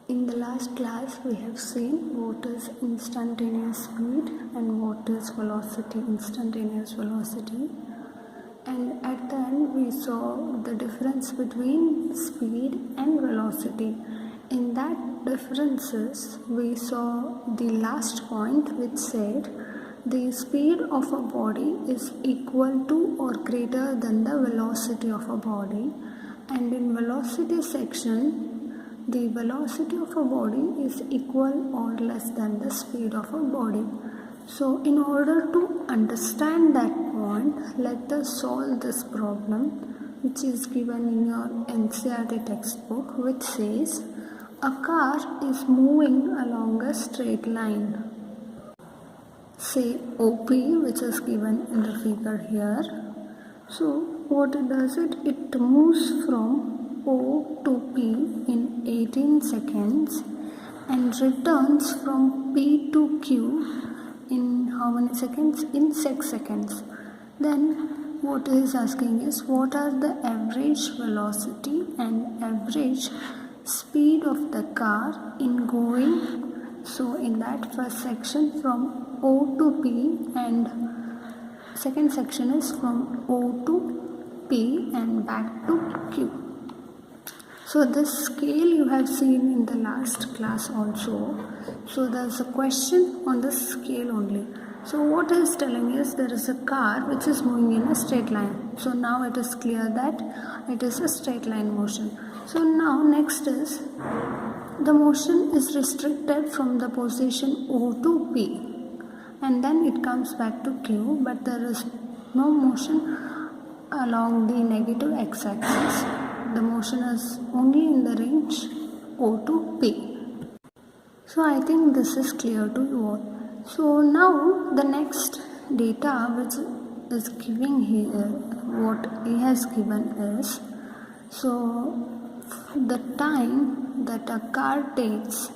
In the last class, we have seen what is instantaneous speed and what is velocity, instantaneous velocity. And at the end, we saw the difference between speed and velocity. In that differences, we saw the last point which said the speed of a body is equal to or greater than the velocity of a body. And in velocity section, the velocity of a body is equal or less than the speed of a body. So in order to understand that point, let us solve this problem which is given in your NCERT textbook, which says a car is moving along a straight line. Say OP, which is given in the figure here. So what it does, it moves from O to P in 18 seconds and returns from P to Q in how many seconds? In 6 seconds. Then what it is asking is what are the average velocity and average speed of the car in going. So in that first section from O to P, and second section is from O to P and back to Q. So this scale you have seen in the last class also. So there is a question on the scale only. So what it is telling is there is a car which is moving in a straight line. So now it is clear that it is a straight line motion. So now next is the motion is restricted from the position O to P, and then it comes back to Q, but there is no motion along the negative x-axis. The motion is only in the range O to P. So I think this is clear to you all. So now the next data which is giving here, what he has given is, so the time that a car takes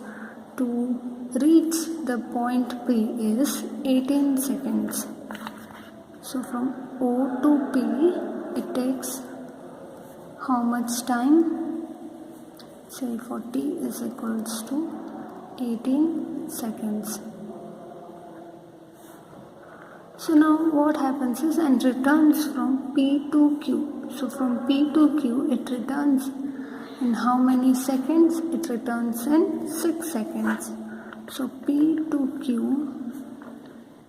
to reach the point P is 18 seconds. So from O to P it takes how much time? Say 40 is equals to 18 seconds. So now what happens is, and returns from P to Q. So from P to Q it returns in how many seconds? It returns in 6 seconds. So P to Q,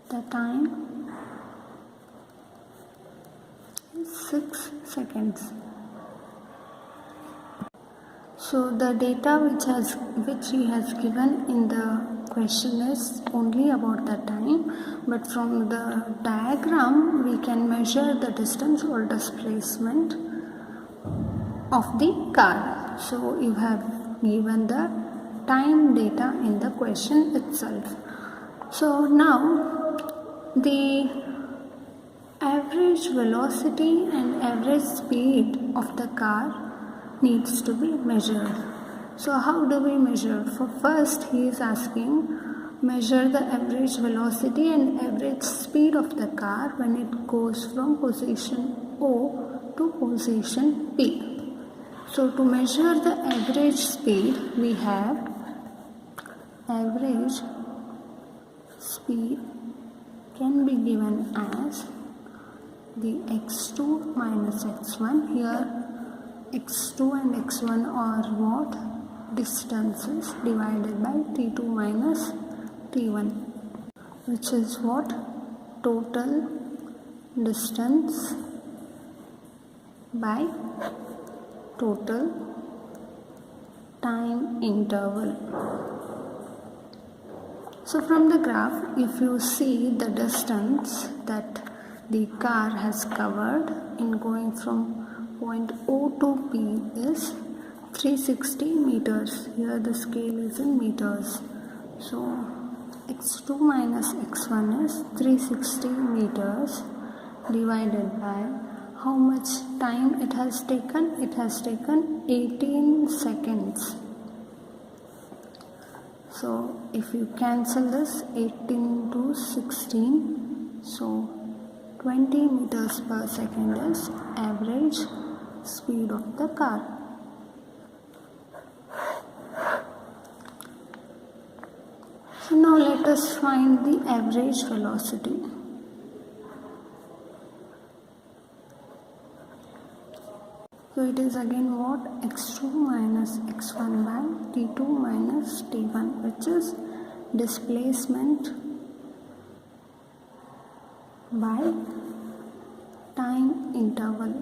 the time is 6 seconds. So the data which he has given in the question is only about the time, but from the diagram we can measure the distance or displacement of the car. So you have given the time data in the question itself. So now the average velocity and average speed of the car needs to be measured. So how do we measure? For first he is asking measure the average velocity and average speed of the car when it goes from position O to position P. So to measure the average speed, we have average speed can be given as the x2 minus x1. Here x2 and x1 are what? Distances divided by t2 minus t1, which is what? Total distance by total time interval. So from the graph, if you see the distance that the car has covered in going from point O to P is 360 meters. Here the scale is in meters. So x2 minus x1 is 360 meters divided by how much time it has taken? It has taken 18 seconds. So if you cancel this, 18 to 16, so 20 meters per second is average speed of the car. now let us find the average velocity. So it is again what? x2 minus x1 by t2 minus t1, which is displacement by time interval.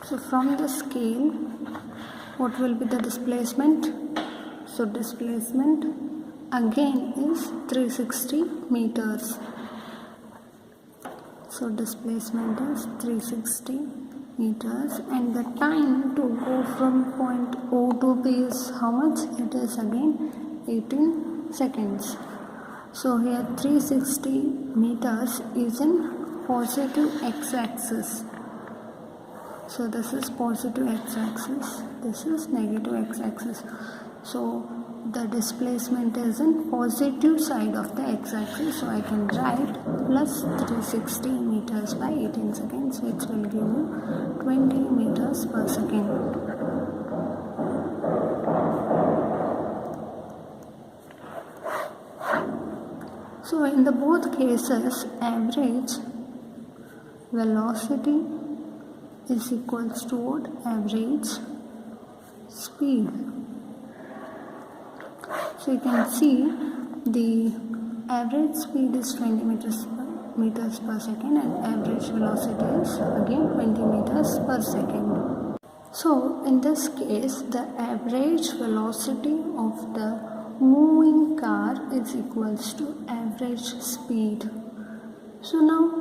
So from the scale, what will be the displacement? So displacement again is 360 meters. So displacement is 360 meters, and the time to go from point O to P is how much? It is again 18 seconds. So here 360 meters is in positive x-axis. So this is positive x-axis, this is negative x-axis. So the displacement is in positive side of the x-axis. So I can write plus 360 meters by 18 seconds, which will give you 20 meters per second. So in the both cases, average velocity is equals to what? Average speed. So you can see the average speed is 20 meters per second, and average velocity is again 20 meters per second. So in this case, the average velocity of the moving car is equals to average speed. So now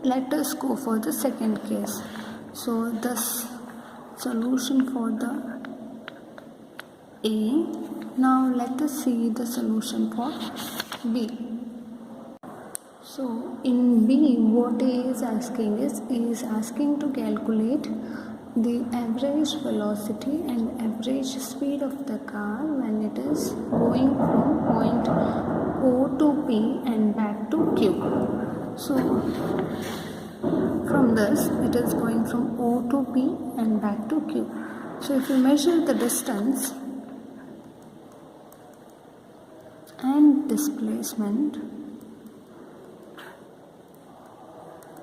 let us go for the second case. So the solution for the A. Now let us see the solution for B. So in B, what A is asking is asking to calculate the average velocity and average speed of the car when it is going from point O to P and back to Q. So from this, it is going from O to P and back to Q. So if you measure the distance and displacement,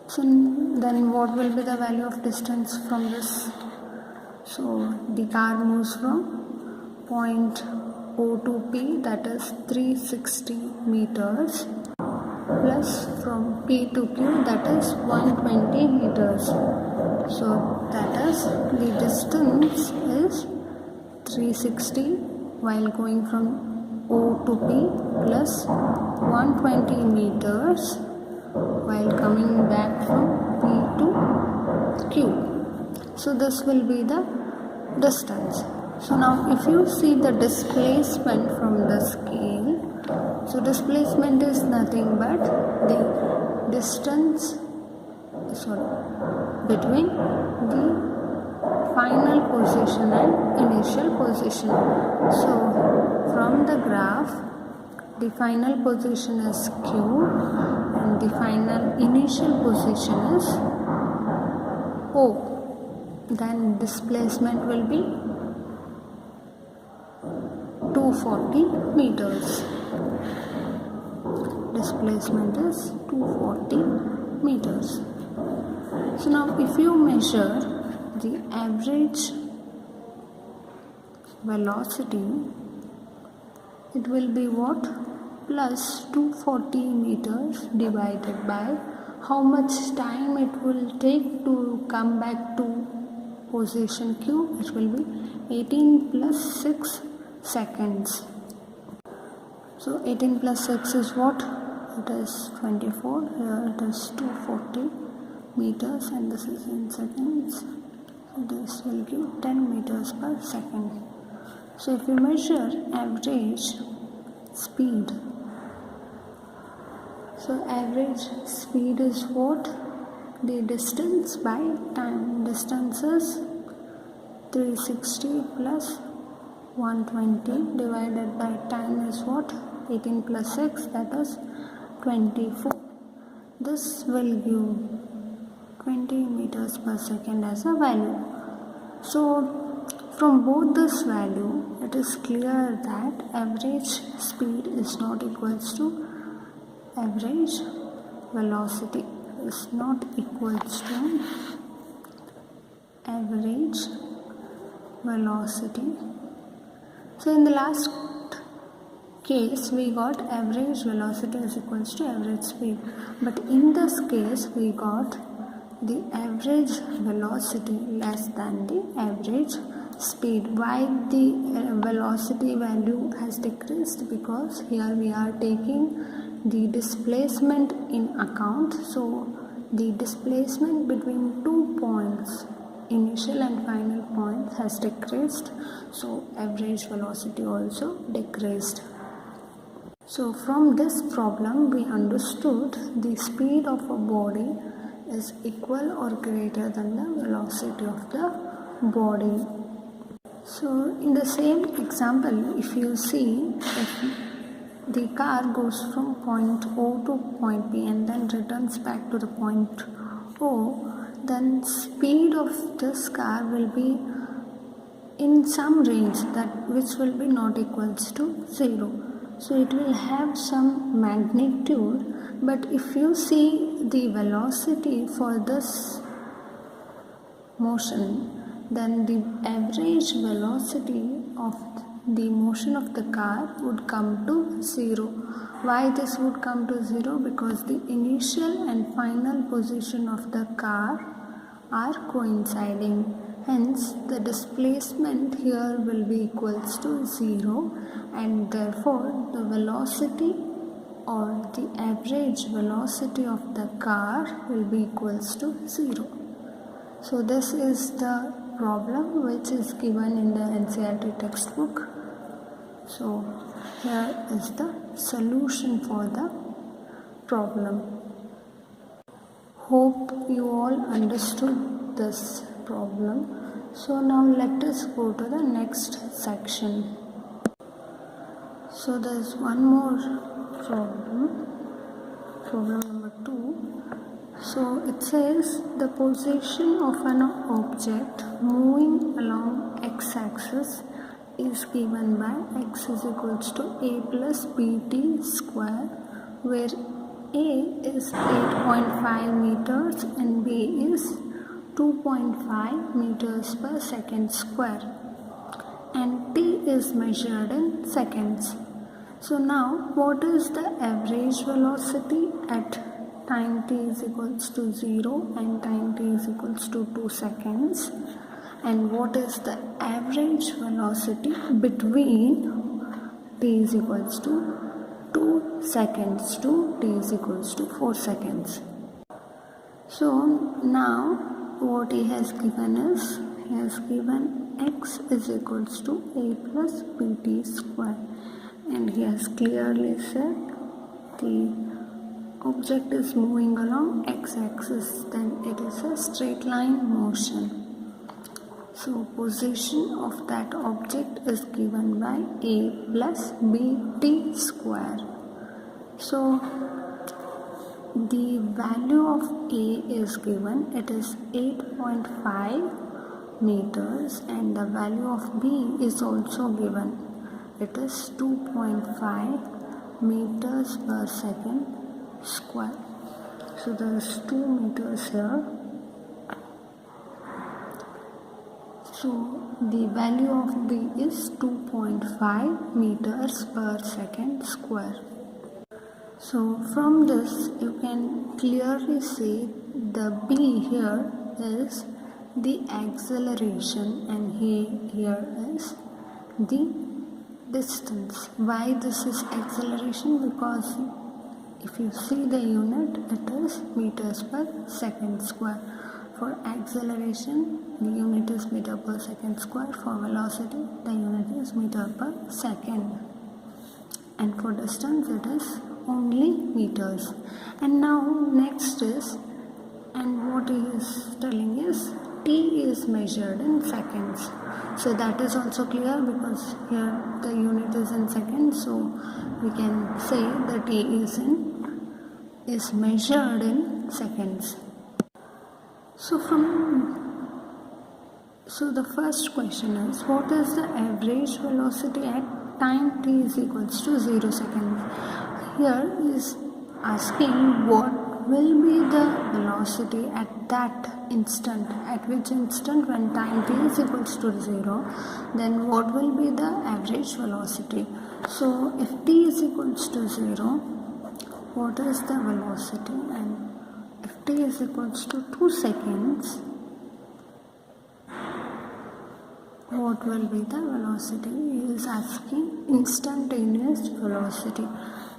so then what will be the value of distance from this? So the car moves from point O to P, that is 360 meters, plus from P to Q, that is 120 meters. So that is the distance is 360 while going from O to P plus 120 meters while coming back from P to Q. So this will be the distance. So now if you see the displacement from the scale, so displacement is nothing but the distance between the final position and initial position. So from the graph, the final position is Q and the final initial position is O. Then displacement will be 240 meters. Displacement is 240 meters. So now if you measure the average velocity, it will be what? Plus 240 meters divided by how much time it will take to come back to position Q. It will be 18 plus 6 seconds. So 18 plus 6 is what? It is 24. Here it is 240 meters, and this is in seconds. So this will give 10 meters per second. So if you measure average speed, so average speed is what? The distance by time. Distance is 360 plus 120 divided by time is what? 18 plus 6, that is 24. This will give 20 meters per second as a value. So from both this value, it is clear that average speed is not equals to average velocity, is not equals to average velocity. So in the last case we got average velocity is equals to average speed, but in this case we got the average velocity less than the average speed. Why the velocity value has decreased? Because here we are taking the displacement in account. So the displacement between 2 points, initial and final points, has decreased, so average velocity also decreased. So from this problem we understood the speed of a body is equal or greater than the velocity of the body. So in the same example, if you see, if the car goes from point O to point B and then returns back to the point O, then speed of this car will be in some range that which will be not equals to 0. So it will have some magnitude, but if you see the velocity for this motion, then the average velocity of the motion of the car would come to 0. Why this would come to 0? Because the initial and final position of the car are coinciding. Hence the displacement here will be equals to 0, and therefore the velocity or the average velocity of the car will be equals to 0. So this is the problem which is given in the NCERT textbook. So here is the solution for the problem. Hope you all understood this problem. So now let us go to the next section. So there is one more problem number 2. So it says the position of an object moving along x-axis is given by x is equals to a plus bt square, where a is 8.5 meters and b is 2.5 meters per second square, and t is measured in seconds. So now what is the average velocity at time t is equals to 0 and time t is equals to 2 seconds, and what is the average velocity between t is equals to 2 seconds to t is equals to 4 seconds. So now what he has given is, he has given x is equals to a plus bt square, and he has clearly said the object is moving along x-axis, then it is a straight line motion. So position of that object is given by a plus bt square. So the value of a is given, it is 8.5 meters, and the value of b is also given, it is 2.5 meters per second square. So there is 2 meters here. So the value of b is 2.5 meters per second square. So from this you can clearly see the b here is the acceleration and here is the distance. Why this is acceleration? Because if you see the unit, it is meters per second square. For acceleration, the unit is meter per second square. For velocity, the unit is meter per second. And for distance, it is only meters. And now next is, and what he is telling is, t is measured in seconds. So that is also clear because here the unit is in seconds. So we can say that t is measured in seconds. So from So the first question is, what is the average velocity at time t is equals to 0 seconds? Here is asking what will be the velocity at that instant, at which instant when time t is equals to 0, then what will be the average velocity. So if t is equals to 0, what is the velocity, and if t is equals to 2 seconds, what will be the velocity? He is asking instantaneous velocity.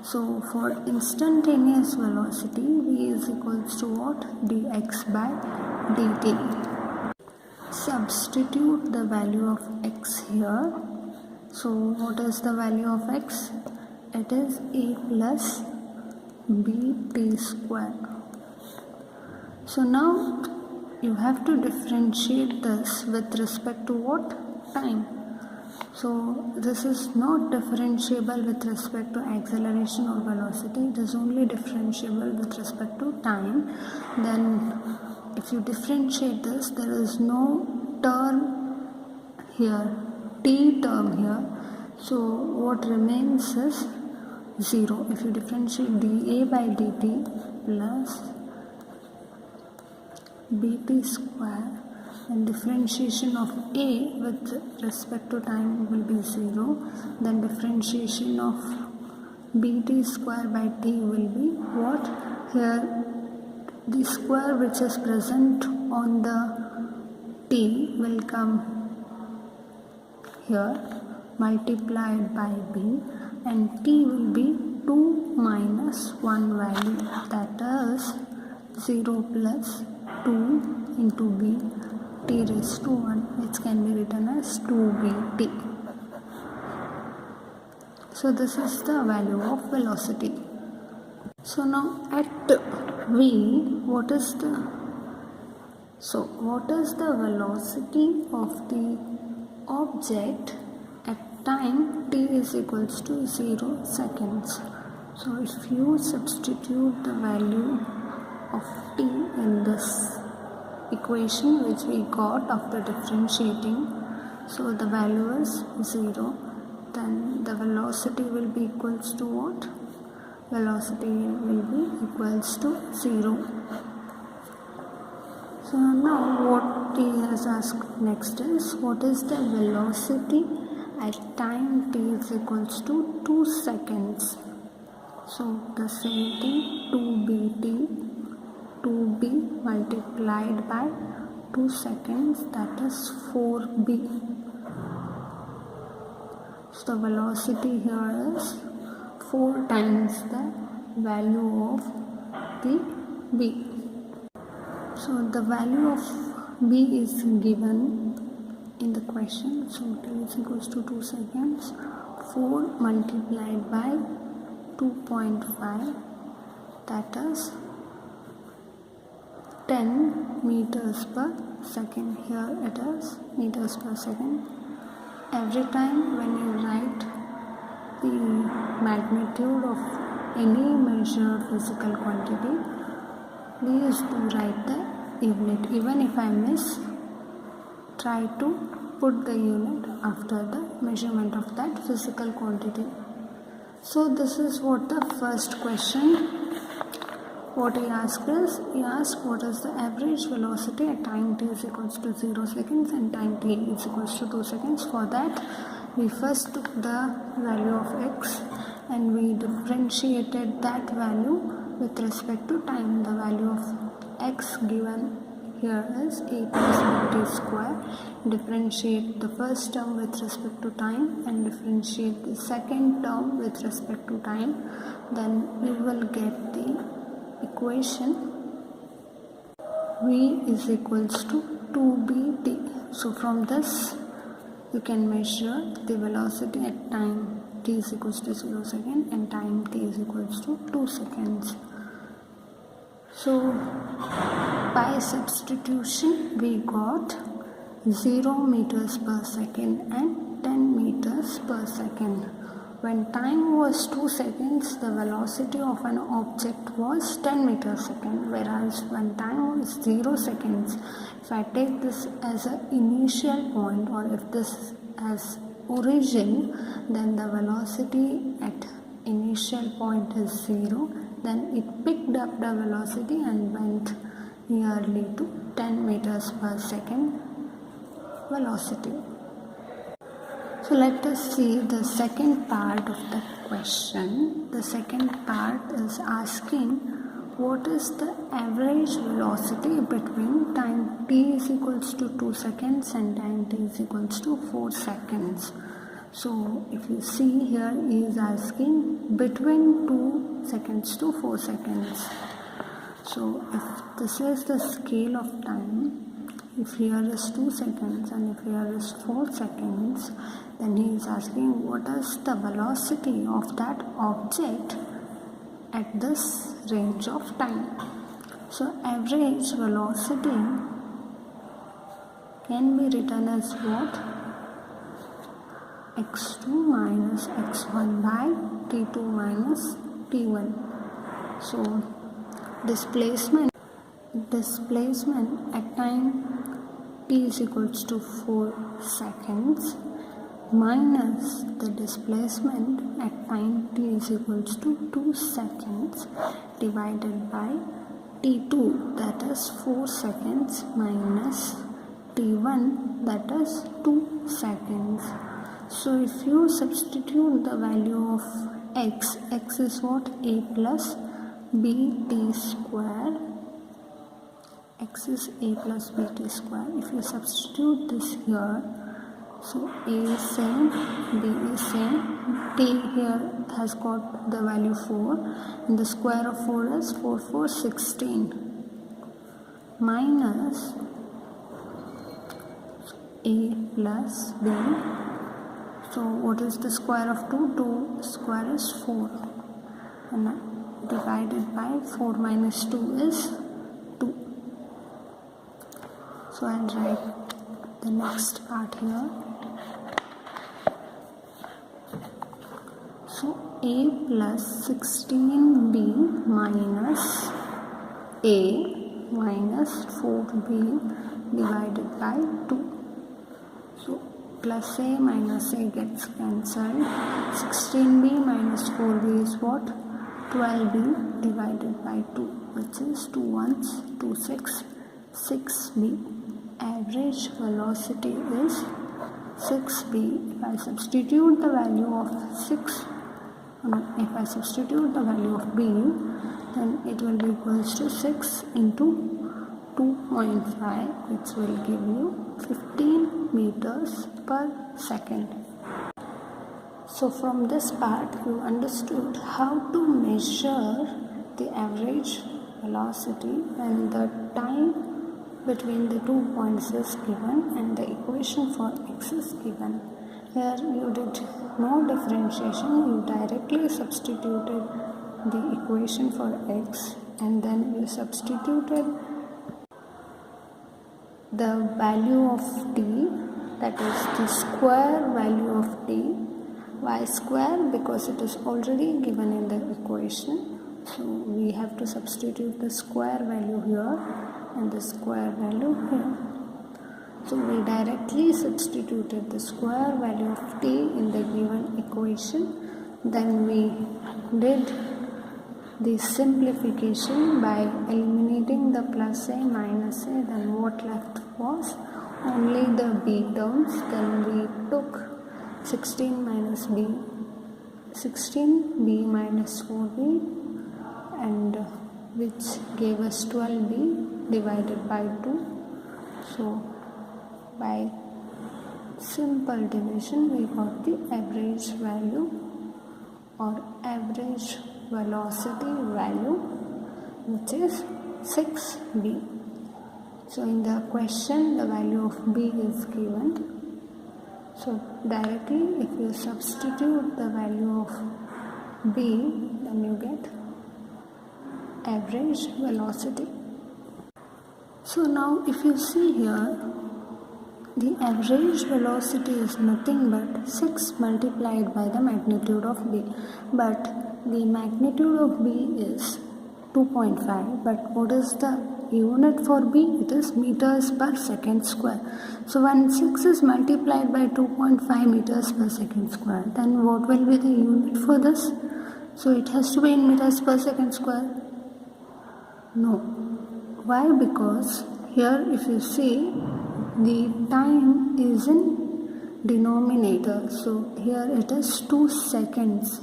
So for instantaneous velocity, v is equals to what? Dx by dt. Substitute the value of x here. So what is the value of x? It is a plus bt square. So now you have to differentiate this with respect to what? Time. So this is not differentiable with respect to acceleration or velocity. It is only differentiable with respect to time. Then if you differentiate this, there is no term here, t term here. So what remains is 0. If you differentiate dA by dt plus bt square, and differentiation of a with respect to time will be 0, then differentiation of bt square by t will be what? Here the square which is present on the t will come here multiplied by b, and t will be 2 minus 1 value, that is 0 plus 2 into b t raised to 1, which can be written as 2bt. So this is the value of velocity. So now at v, what is the velocity of the object at time t is equals to 0 seconds? So if you substitute the value of t in this equation which we got after differentiating, so the value is 0, then the velocity will be equals to what? Velocity will be equals to 0. So now what he has asked next is, what is the velocity at time t is equals to 2 seconds? So the same thing, 2bt 2b multiplied by 2 seconds, that is 4b. So the velocity here is 4 times the value of the b. So the value of b is given in the question. So t is equals to 2 seconds. 4 multiplied by 2.5, that is 10 meters per second. Here it is meters per second. Every time when you write the magnitude of any measured physical quantity, please do write the unit. Even if I miss, try to put the unit after the measurement of that physical quantity. So this is what the first question. What he asked is, he asked what is the average velocity at time t is equals to 0 seconds and time t is equals to 2 seconds. For that, we first took the value of x and we differentiated that value with respect to time. The value of x given here is a plus bt square. Differentiate the first term with respect to time and differentiate the second term with respect to time. Then we will get the equation v is equals to 2bt. So from this you can measure the velocity at time t is equals to 0 seconds and time t is equals to 2 seconds. So by substitution we got 0 meters per second and 10 meters per second. when time was 2 seconds, the velocity of an object was 10 meters second, whereas when time was 0 seconds, if I take this as an initial point, or if this as origin, then the velocity at initial point is 0, then it picked up the velocity and went nearly to 10 meters per second velocity. So let us see the second part of the question. The second part is asking what is the average velocity between time t is equals to 2 seconds and time t is equals to 4 seconds. So if you see here, he is asking between 2 seconds to 4 seconds. So if this is the scale of time, if here is 2 seconds and if here is 4 seconds, then he is asking what is the velocity of that object at this range of time. So average velocity can be written as what? x2 minus x1 by t2 minus t1. So displacement at time t is equals to 4 seconds minus the displacement at time t is equals to 2 seconds divided by t2, that is 4 seconds, minus t1, that is 2 seconds. So if you substitute the value of x is what? A plus bt square. X is a plus bt square. If you substitute this here, so a is same, b is same, t here has got the value 4, and the square of 4 is 4 16, minus a plus b. So what is the square of 2? 2 square is 4, and divided by 4 minus 2 is 2. So I'll write the next part here. So a plus 16b minus a minus 4b divided by 2. So plus a minus a gets cancelled. 16b minus 4b is what? 12b divided by 2, which is 2 ones, 2 6, 6b. Average velocity is 6b. If I substitute the value of 6, if I substitute the value of b, then it will be equals to 6 into 2.5, which will give you 15 meters per second. So from this part you understood how to measure the average velocity and the time between the 2 points is given and the equation for x is given. Here you did no differentiation, you directly substituted the equation for x and then you substituted the value of t, that is the square value of t. Why square? Because it is already given in the equation, so we have to substitute the square value here and the square value here. So we directly substituted the square value of t in the given equation. Then we did the simplification by eliminating the plus a minus a. Then what left was only the b terms. Then we took 16 minus b, 16b minus 4b, and which gave us 12b divided by 2. So by simple division we got the average value or average velocity value, which is 6b. So in the question the value of b is given. So directly if you substitute the value of b, then you get average velocity. So now if you see here, the average velocity is nothing but 6 multiplied by the magnitude of B. But the magnitude of B is 2.5. But what is the unit for B? It is meters per second square. So when 6 is multiplied by 2.5 meters per second square, then what will be the unit for this? So it has to be in meters per second square. No. Why? Because here if you see, the time is in denominator. So here it is 2 seconds.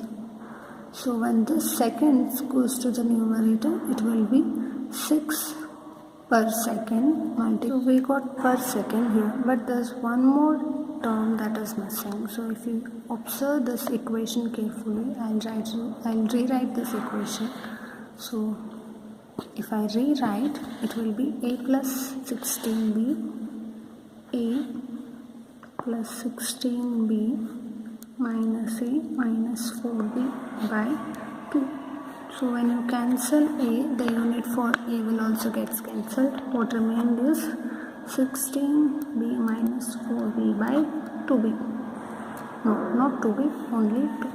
So when this seconds goes to the numerator, it will be 6 per second. So we got per second here, but there's one more term that is missing. So if you observe this equation carefully, I'll rewrite this equation. So if I rewrite, it will be a plus 16b, a plus 16b minus a minus 4b by 2. So when you cancel a, the unit for a will also gets cancelled. What remained is 16b minus 4b by 2b. No, not 2b, only 2.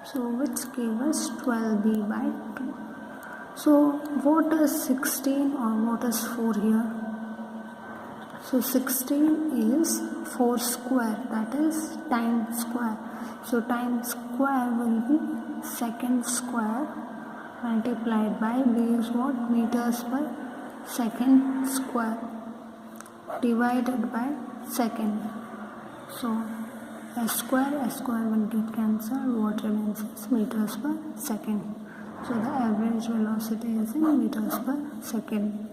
So which gave us 12b by 2. So what is 16 or what is 4 here? So 16 is 4 square, that is time square. So time square will be second square multiplied by B is what? Meters per second square divided by second. So S square will get cancelled. What remains is meters per second. So the average velocity is in meters per second.